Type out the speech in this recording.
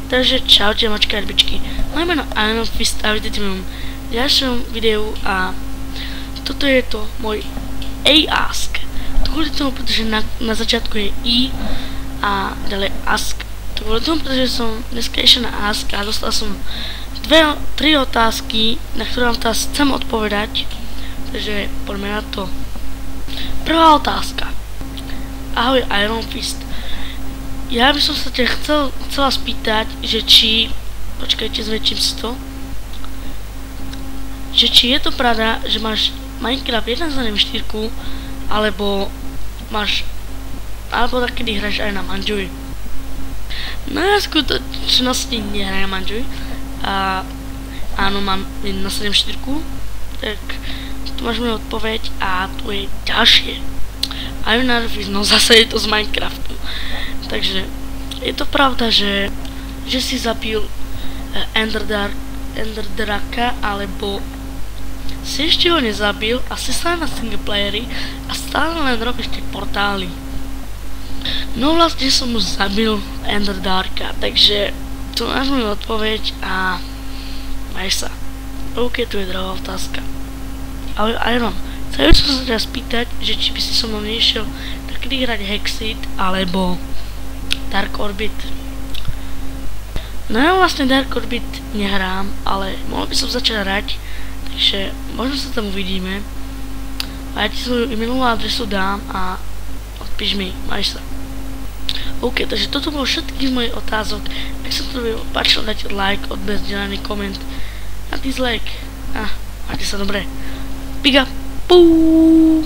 Takže čaute mačka rybičky, moje meno Iron Fist a vidíte v mojom ďalšom videu a toto je to môj Ask. To kvôli tomu, pretože na začiatku je I a ďalej Ask. To kvôli tomu, pretože som dneska išiel na Ask a dostal som 3 otázky, na ktoré vám teraz chcem odpovedať. Takže poďme na to. Prvá otázka. Ahoj Iron Fist. Ja by som sa ťa chcela spýtať, že či... Počkajte, zväčším si to. Že či je to pravda, že máš Minecraft 1.4, alebo máš... Alebo takedy hráš aj na Manžuj. No ja skutočnosti nehrajem Manžuj. A áno, mám 1.7.4. Tak tu máš moju odpoveď a tu je ďalšie. Iron Fist, no zase je to z Minecraftu. Takže je to pravda, že si zabil Ender Draka, alebo si ešte ho nezabil a si stále na singleplayeri a stále len robíš tie portály. No vlastne som už zabil Ender Draka, takže tu máš moju odpoveď a maj sa. OK, tu je druhá otázka. Ale Iron, chcel som sa ťa spýtať, že či by si so mnou nešiel takedy hrať Hexit alebo Dark Orbit. No ja vlastne Dark Orbit nehrám, ale mohol by som začať hrať, takže možno sa tam uvidíme. A ja ti svoju e-mailovú adresu dám a odpíš mi, maj sa. OK, takže toto bolo všetky z mojich otázok. Ak sa to páčilo, dajte like, odber, zdieľaný koment a dislike. A majte sa dobre. Piga. Pú.